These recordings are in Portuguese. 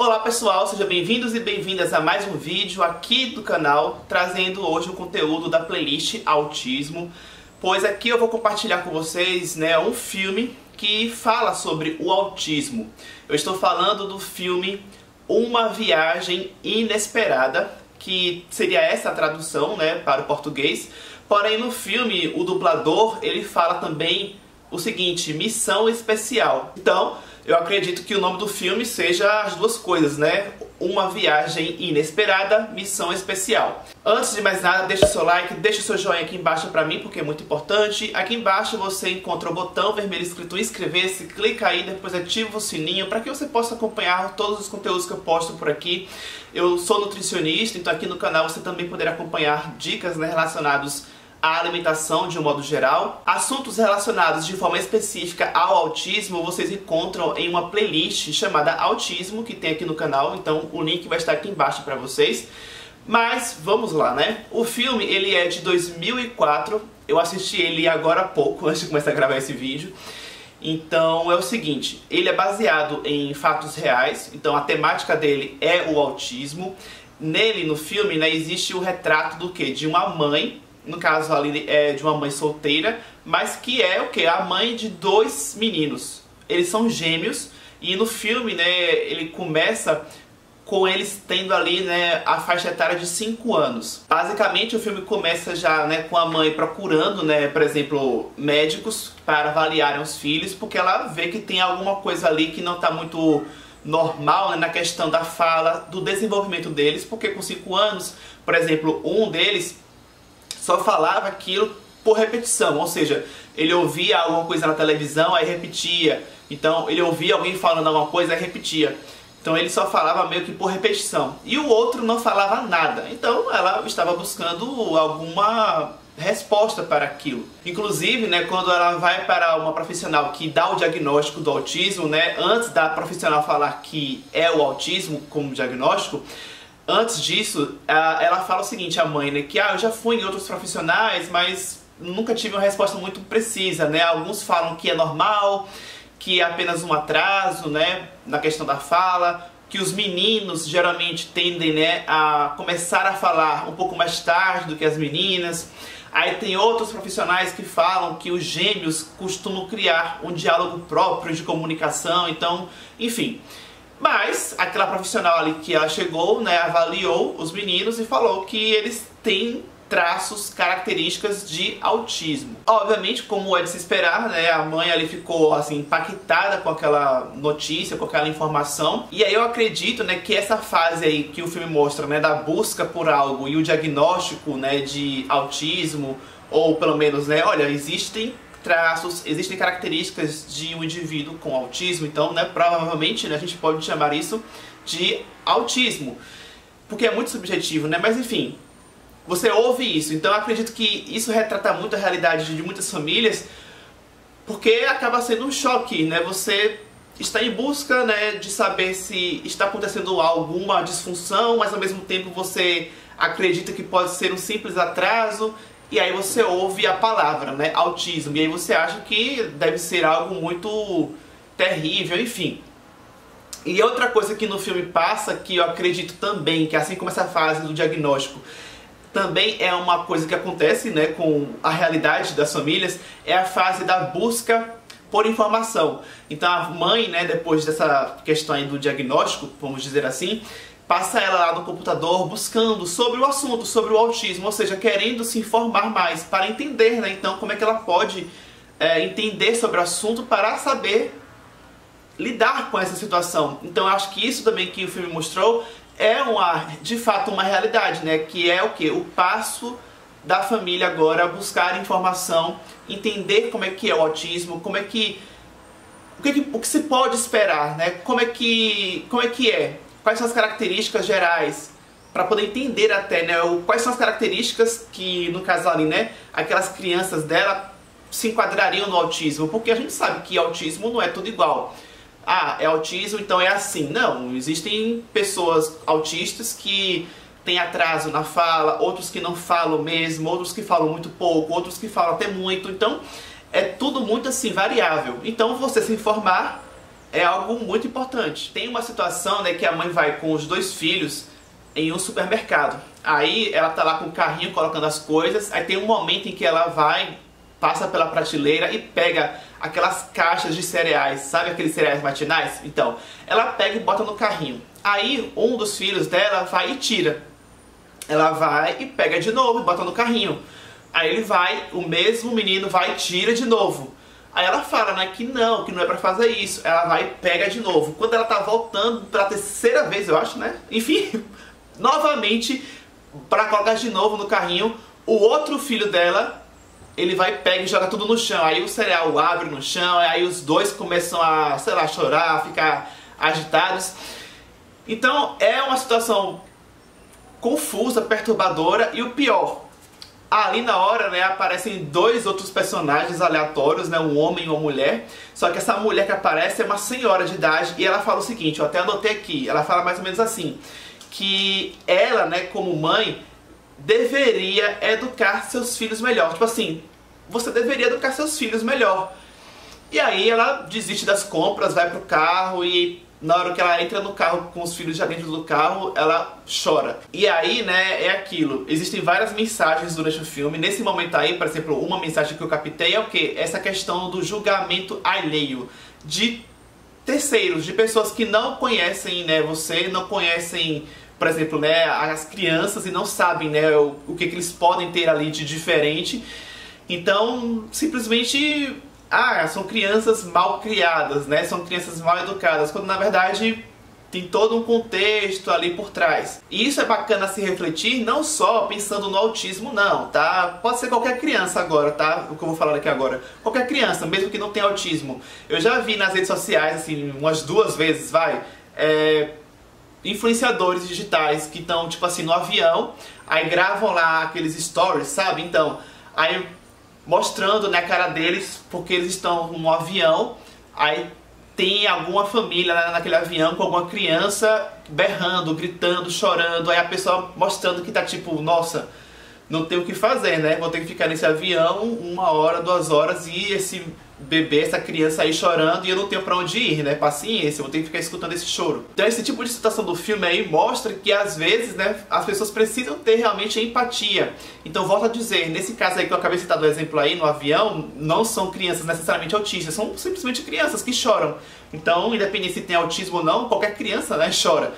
Olá pessoal, sejam bem-vindos e bem-vindas a mais um vídeo aqui do canal, trazendo hoje o conteúdo da playlist Autismo, pois aqui eu vou compartilhar com vocês um filme que fala sobre o autismo. Eu estou falando do filme Uma Viagem Inesperada, que seria essa a tradução para o português, porém no filme o dublador ele fala também o seguinte: Missão Especial. Então eu acredito que o nome do filme seja as duas coisas, Uma Viagem Inesperada, Missão Especial. Antes de mais nada, deixa o seu like, deixa o seu joinha aqui embaixo pra mim, porque é muito importante. Aqui embaixo você encontra o botão vermelho escrito inscrever-se, clica aí, depois ativa o sininho para que você possa acompanhar todos os conteúdos que eu posto por aqui. Eu sou nutricionista, então aqui no canal você também poderá acompanhar dicas relacionadas a alimentação de um modo geral. Assuntos relacionados de forma específica ao autismo vocês encontram em uma playlist chamada Autismo, que tem aqui no canal, então o link vai estar aqui embaixo para vocês. Mas vamos lá, O filme ele é de 2004, eu assisti ele agora há pouco, antes de começar a gravar esse vídeo. Então é o seguinte, ele é baseado em fatos reais, então a temática dele é o autismo. Nele, no filme, existe o retrato do quê? De uma mãe. No caso ali é de uma mãe solteira, mas que é o que? A mãe de dois meninos. Eles são gêmeos e no filme ele começa com eles tendo ali a faixa etária de 5 anos. Basicamente o filme começa já com a mãe procurando, por exemplo, médicos para avaliarem os filhos, porque ela vê que tem alguma coisa ali que não está muito normal na questão da fala, do desenvolvimento deles, porque com 5 anos, por exemplo, um deles só falava aquilo por repetição, ou seja, ele ouvia alguma coisa na televisão, aí repetia. Então ele ouvia alguém falando alguma coisa, aí repetia. Então ele só falava meio que por repetição. E o outro não falava nada. Então ela estava buscando alguma resposta para aquilo. Inclusive, quando ela vai para uma profissional que dá o diagnóstico do autismo, antes da profissional falar que é o autismo como diagnóstico, antes disso, ela fala o seguinte, a mãe, que eu já fui em outros profissionais, mas nunca tive uma resposta muito precisa, Alguns falam que é normal, que é apenas um atraso, na questão da fala, que os meninos geralmente tendem, a começar a falar um pouco mais tarde do que as meninas. Aí tem outros profissionais que falam que os gêmeos costumam criar um diálogo próprio de comunicação, então, enfim. Mas aquela profissional ali que ela chegou, avaliou os meninos e falou que eles têm traços, características de autismo. Obviamente, como é de se esperar, a mãe ali ficou assim impactada com aquela notícia, com aquela informação. E aí eu acredito, que essa fase aí que o filme mostra, da busca por algo e o diagnóstico, de autismo, ou pelo menos, olha, existem traços, existem características de um indivíduo com autismo, então, provavelmente, a gente pode chamar isso de autismo, porque é muito subjetivo, mas enfim, você ouve isso, então eu acredito que isso retrata muito a realidade de muitas famílias, porque acaba sendo um choque, você está em busca, de saber se está acontecendo alguma disfunção, mas ao mesmo tempo você acredita que pode ser um simples atraso. E aí você ouve a palavra, autismo, e aí você acha que deve ser algo muito terrível, enfim. E outra coisa que no filme passa, que eu acredito também, que assim como essa fase do diagnóstico, também é uma coisa que acontece com a realidade das famílias, é a fase da busca por informação. Então a mãe, depois dessa questão aí do diagnóstico, vamos dizer assim, passa ela lá no computador buscando sobre o assunto, sobre o autismo, ou seja, querendo se informar mais, para entender, então, como é que ela pode entender sobre o assunto para saber lidar com essa situação. Então eu acho que isso também que o filme mostrou é de fato uma realidade, que é o quê? O passo da família agora buscar informação, entender como é que é o autismo, o que se pode esperar, como é que é. Quais são as características gerais, para poder entender até, quais são as características que, no caso ali, aquelas crianças dela se enquadrariam no autismo, porque a gente sabe que autismo não é tudo igual. É autismo, então é assim. Não, existem pessoas autistas que têm atraso na fala, outros que não falam mesmo, outros que falam muito pouco, outros que falam até muito, então é tudo muito assim variável. Então você se informar é algo muito importante. Tem uma situação, né, que a mãe vai com os 2 filhos em um supermercado. Aí ela tá lá com o carrinho colocando as coisas, aí tem um momento em que ela vai, passa pela prateleira e pega aquelas caixas de cereais, sabe aqueles cereais matinais? Então, ela pega e bota no carrinho. Aí um dos filhos dela vai e tira. Ela vai e pega de novo e bota no carrinho. Aí ele vai, o mesmo menino vai e tira de novo. Aí ela fala, né, que não é pra fazer isso. Ela vai e pega de novo. Quando ela tá voltando pela 3ª vez, eu acho, né? Enfim, novamente, pra colocar de novo no carrinho, o outro filho dela, ele vai, pega e joga tudo no chão. Aí o cereal abre no chão, aí os 2 começam a, sei lá, chorar, ficar agitados. Então é uma situação confusa, perturbadora, e o pior, ali na hora, né, aparecem 2 outros personagens aleatórios, né, um homem e uma mulher. Só que essa mulher que aparece é uma senhora de idade e ela fala o seguinte, eu até anotei aqui, ela fala mais ou menos assim, que ela, né, como mãe, deveria educar seus filhos melhor. Tipo assim, você deveria educar seus filhos melhor. E aí ela desiste das compras, vai pro carro e na hora que ela entra no carro com os filhos já dentro do carro, ela chora. E aí, né, é aquilo. Existem várias mensagens durante o filme. Nesse momento aí, por exemplo, uma mensagem que eu captei é o quê? Essa questão do julgamento alheio. De terceiros, de pessoas que não conhecem, né, você, não conhecem, por exemplo, né, as crianças e não sabem, né, o que eles podem ter ali de diferente. Então, simplesmente, são crianças mal criadas, né, são crianças mal educadas, quando na verdade tem todo um contexto ali por trás. E isso é bacana se refletir, não só pensando no autismo não, tá? Pode ser qualquer criança agora, tá? O que eu vou falar aqui agora. Qualquer criança, mesmo que não tenha autismo. Eu já vi nas redes sociais, assim, umas 2 vezes, influenciadores digitais que estão, tipo assim, no avião, aí gravam lá aqueles stories, sabe? Então, aí mostrando, né, a cara deles, porque eles estão no avião, aí tem alguma família naquele avião com alguma criança berrando, gritando, chorando, aí a pessoa mostrando que tá tipo, nossa, não tem o que fazer, né? Vou ter que ficar nesse avião 1 hora, 2 horas e esse bebê, essa criança aí chorando e eu não tenho pra onde ir, né? Paciência, eu vou ter que ficar escutando esse choro. Então esse tipo de situação do filme aí mostra que às vezes, né, as pessoas precisam ter realmente empatia. Então volto a dizer, nesse caso aí que eu acabei de citar do exemplo aí no avião, não são crianças necessariamente autistas, são simplesmente crianças que choram. Então, independente se tem autismo ou não, qualquer criança, né, chora.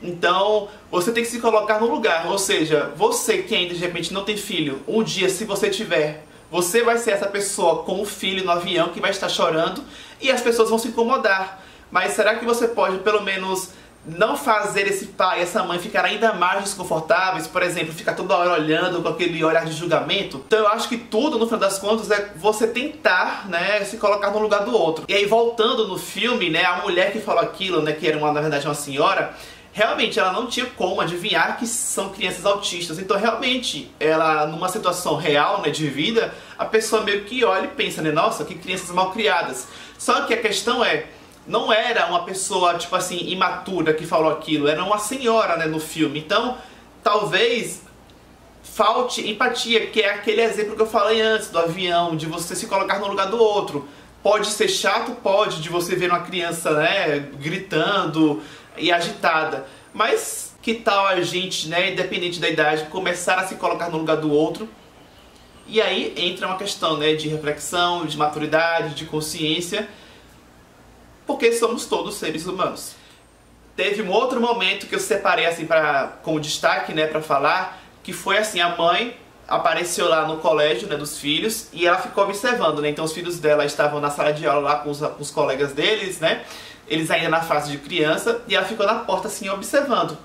Então, você tem que se colocar no lugar, ou seja, você que ainda de repente não tem filho, um dia se você tiver, você vai ser essa pessoa com o filho no avião que vai estar chorando e as pessoas vão se incomodar. Mas será que você pode pelo menos não fazer esse pai e essa mãe ficar ainda mais desconfortáveis? Por exemplo, ficar toda hora olhando com aquele olhar de julgamento? Então eu acho que tudo, no final das contas, é você tentar, né, se colocar no lugar do outro. E aí voltando no filme, né, a mulher que falou aquilo, né, que era na verdade uma senhora, realmente ela não tinha como adivinhar que são crianças autistas. Então realmente, ela numa situação real, né, de vida, a pessoa meio que olha e pensa, né, nossa, que crianças mal criadas. Só que a questão é, não era uma pessoa, tipo assim, imatura que falou aquilo, era uma senhora, né, no filme. Então, talvez falte empatia, que é aquele exemplo que eu falei antes, do avião, de você se colocar no lugar do outro. Pode ser chato? Pode, de você ver uma criança, né, gritando e agitada. Mas que tal a gente, né, independente da idade, começar a se colocar no lugar do outro? E aí entra uma questão, né, de reflexão, de maturidade, de consciência, porque somos todos seres humanos. Teve um outro momento que eu separei assim como destaque, né, para falar, que foi assim, a mãe apareceu lá no colégio, né, dos filhos, e ela ficou observando, né, então os filhos dela estavam na sala de aula lá com os colegas deles, né, eles ainda na fase de criança, e ela ficou na porta assim observando.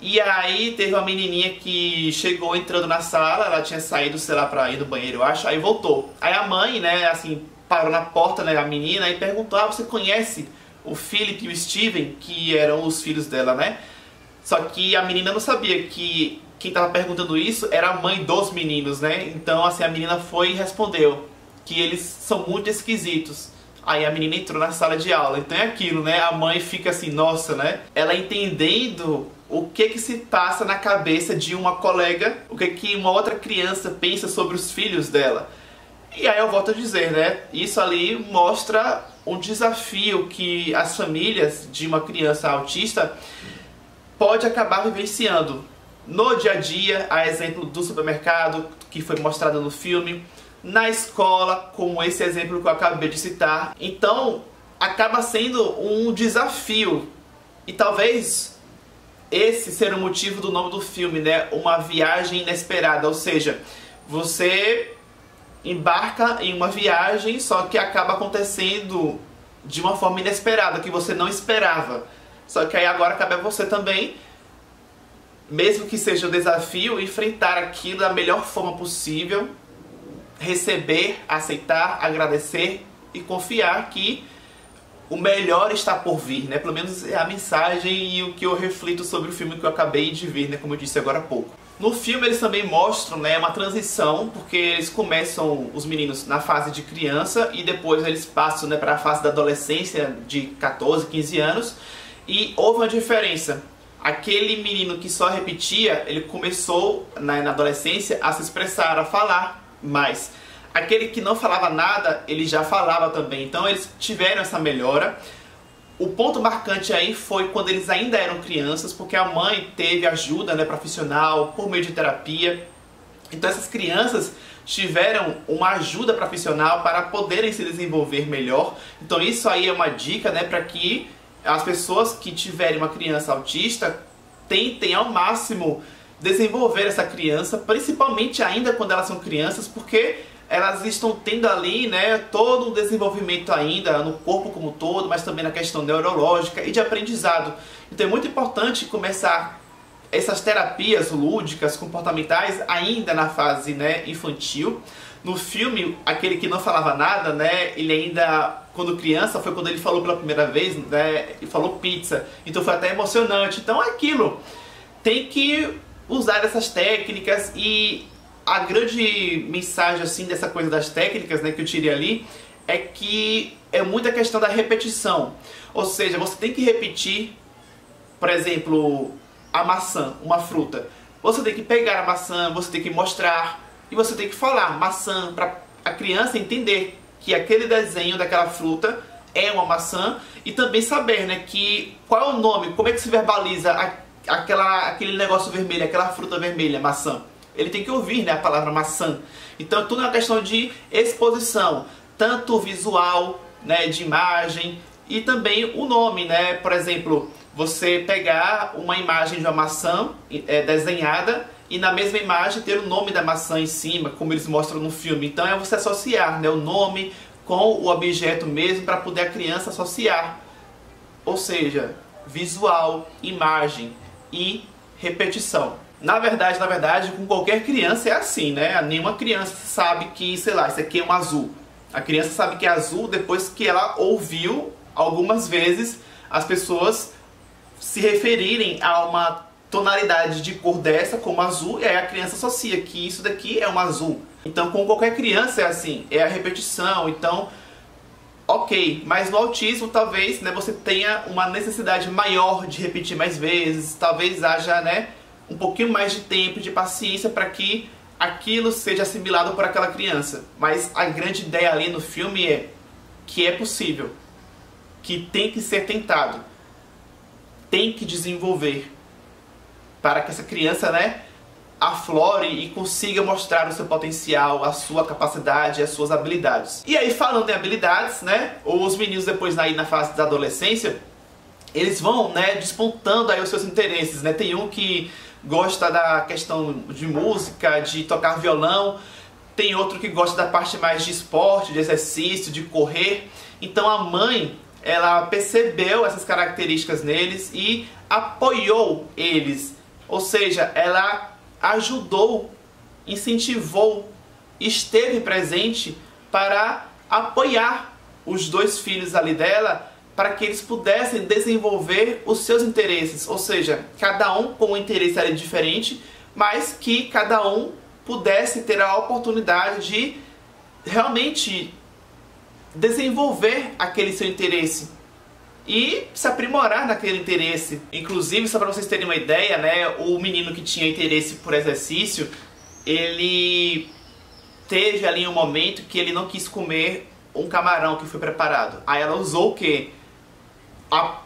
E aí teve uma menininha que chegou entrando na sala, ela tinha saído, sei lá, pra ir no banheiro, eu acho, aí voltou. Aí a mãe, né, assim, parou na porta, né, a menina, e perguntou, você conhece o Philip e o Steven, que eram os filhos dela, né? Só que a menina não sabia que quem tava perguntando isso era a mãe dos meninos, né? Então, assim, a menina foi e respondeu que eles são muito esquisitos. Aí a menina entrou na sala de aula. Então é aquilo, né? A mãe fica assim, nossa, né? Ela entendendo o que se passa na cabeça de uma colega, o que uma outra criança pensa sobre os filhos dela. E aí eu volto a dizer, né? Isso ali mostra um desafio que as famílias de uma criança autista pode acabar vivenciando no dia a dia, a exemplo do supermercado, que foi mostrado no filme, na escola, como esse exemplo que eu acabei de citar. Então, acaba sendo um desafio, e talvez esse seja o motivo do nome do filme, né? Uma viagem inesperada, ou seja, você embarca em uma viagem, só que acaba acontecendo de uma forma inesperada, que você não esperava. Só que aí agora cabe a você também, mesmo que seja um desafio, enfrentar aquilo da melhor forma possível, receber, aceitar, agradecer e confiar que o melhor está por vir, né? Pelo menos é a mensagem e o que eu reflito sobre o filme que eu acabei de ver, né? Como eu disse agora há pouco. No filme eles também mostram, né, uma transição, porque eles começam, os meninos, na fase de criança e depois eles passam, né, para a fase da adolescência de 14, 15 anos, e houve uma diferença. Aquele menino que só repetia, ele começou na adolescência a se expressar, a falar mais. Aquele que não falava nada, ele já falava também. Então eles tiveram essa melhora. O ponto marcante aí foi quando eles ainda eram crianças, porque a mãe teve ajuda, né, profissional, por meio de terapia. Então essas crianças tiveram uma ajuda profissional para poderem se desenvolver melhor. Então isso aí é uma dica, né, para que as pessoas que tiverem uma criança autista tentem ao máximo desenvolver essa criança, principalmente ainda quando elas são crianças, porque elas estão tendo ali, né, todo um desenvolvimento ainda no corpo como um todo, mas também na questão neurológica e de aprendizado. Então é muito importante começar essas terapias lúdicas, comportamentais, ainda na fase, né, infantil. No filme, aquele que não falava nada, né, ele ainda, quando criança, foi quando ele falou pela primeira vez, né, ele falou pizza. Então foi até emocionante. Então é aquilo, tem que usar essas técnicas. E a grande mensagem assim dessa coisa das técnicas, né, que eu tirei ali, é que é muita questão da repetição. Ou seja, você tem que repetir, por exemplo, a maçã, uma fruta. Você tem que pegar a maçã, você tem que mostrar e você tem que falar maçã para a criança entender que aquele desenho daquela fruta é uma maçã, e também saber, né, que qual é o nome, como é que se verbaliza aquele negócio vermelho, aquela fruta vermelha, maçã. Ele tem que ouvir, né, a palavra maçã. Então tudo é uma questão de exposição, tanto visual, né, de imagem, e também o nome, né? Por exemplo, você pegar uma imagem de uma maçã desenhada e na mesma imagem ter o nome da maçã em cima, como eles mostram no filme. Então é você associar, né, o nome com o objeto mesmo, para poder a criança associar. Ou seja, visual, imagem e repetição. Na verdade, com qualquer criança é assim, né? Nenhuma criança sabe que, sei lá, isso aqui é um azul. A criança sabe que é azul depois que ela ouviu algumas vezes as pessoas se referirem a uma tonalidade de cor dessa como azul, e aí a criança associa que isso daqui é um azul. Então com qualquer criança é assim, é a repetição. Então, ok, mas no autismo talvez, né, você tenha uma necessidade maior de repetir mais vezes, talvez haja, né, um pouquinho mais de tempo, de paciência para que aquilo seja assimilado por aquela criança. Mas a grande ideia ali no filme é que é possível, que tem que ser tentado, tem que desenvolver, para que essa criança, né, aflore e consiga mostrar o seu potencial, a sua capacidade, as suas habilidades. E aí, falando em habilidades, né, os meninos depois aí na fase da adolescência, eles vão, né, despontando aí os seus interesses, né? Tem um que gosta da questão de música, de tocar violão, tem outro que gosta da parte mais de esporte, de exercício, de correr. Então a mãe, ela percebeu essas características neles e apoiou eles. Ou seja, ela ajudou, incentivou, esteve presente para apoiar os dois filhos ali dela, para que eles pudessem desenvolver os seus interesses. Ou seja, cada um com um interesse ali diferente, mas que cada um pudesse ter a oportunidade de realmente desenvolver aquele seu interesse e se aprimorar naquele interesse. Inclusive, só para vocês terem uma ideia, né, o menino que tinha interesse por exercício, ele teve ali um momento que ele não quis comer um camarão que foi preparado. Aí ela usou o quê? A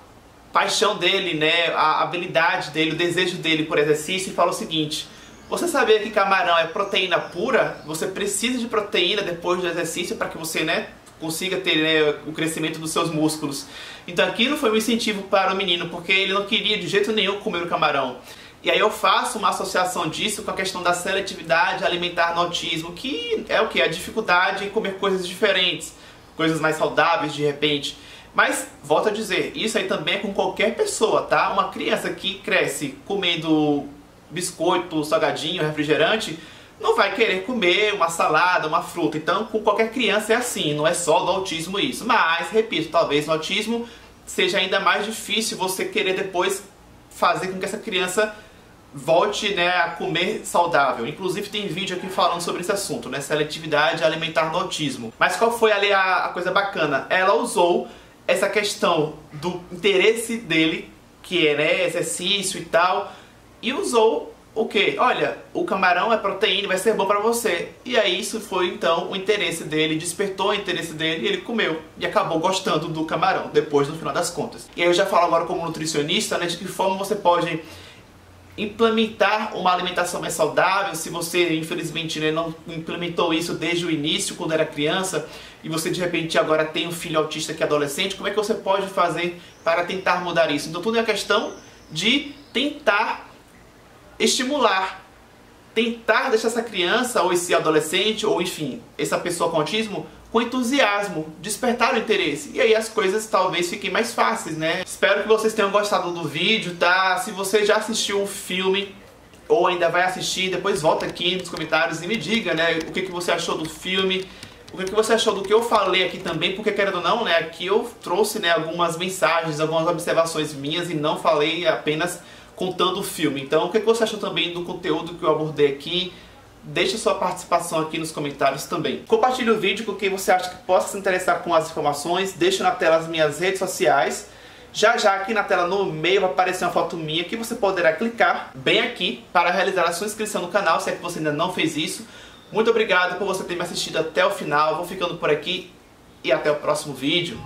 paixão dele, né, a habilidade dele, o desejo dele por exercício, e falou o seguinte: você sabia que camarão é proteína pura? Você precisa de proteína depois do exercício para que você, né, consiga ter, né, o crescimento dos seus músculos. Então aquilo foi um incentivo para o menino, porque ele não queria de jeito nenhum comer o camarão. E aí eu faço uma associação disso com a questão da seletividade alimentar no autismo, que é o que? A dificuldade em comer coisas diferentes, coisas mais saudáveis de repente. Mas, volto a dizer, isso aí também é com qualquer pessoa, tá? Uma criança que cresce comendo biscoito, salgadinho, refrigerante, não vai querer comer uma salada, uma fruta. Então, com qualquer criança é assim, não é só do autismo isso. Mas, repito, talvez no autismo seja ainda mais difícil você querer depois fazer com que essa criança volte, né, a comer saudável. Inclusive tem vídeo aqui falando sobre esse assunto, né, seletividade alimentar no autismo. Mas qual foi ali a coisa bacana? Ela usou essa questão do interesse dele, que é, né, exercício e tal, e usou o quê? Olha, o camarão é proteína, vai ser bom pra você. E aí isso foi então o interesse dele, despertou o interesse dele e ele comeu. E acabou gostando do camarão, depois no final das contas. E aí eu já falo agora como nutricionista, né, de que forma você pode implementar uma alimentação mais saudável. Se você infelizmente, né, não implementou isso desde o início, quando era criança, e você de repente agora tem um filho autista que é adolescente, como é que você pode fazer para tentar mudar isso? Então tudo é questão de tentar estimular, tentar deixar essa criança, ou esse adolescente, ou enfim, essa pessoa com autismo, com entusiasmo, despertar o interesse. E aí as coisas talvez fiquem mais fáceis, né? Espero que vocês tenham gostado do vídeo, tá? Se você já assistiu um filme, ou ainda vai assistir, depois volta aqui nos comentários e me diga, né, o que você achou do filme, o que você achou do que eu falei aqui também, porque querendo ou não, né, aqui eu trouxe, né, algumas mensagens, algumas observações minhas e não falei apenas contando o filme. Então, o que você achou também do conteúdo que eu abordei aqui? Deixe sua participação aqui nos comentários também. Compartilhe o vídeo com quem você acha que possa se interessar com as informações. Deixe na tela as minhas redes sociais. Já aqui na tela no meio vai aparecer uma foto minha que você poderá clicar bem aqui para realizar a sua inscrição no canal, se é que você ainda não fez isso. Muito obrigado por você ter me assistido até o final. Vou ficando por aqui e até o próximo vídeo.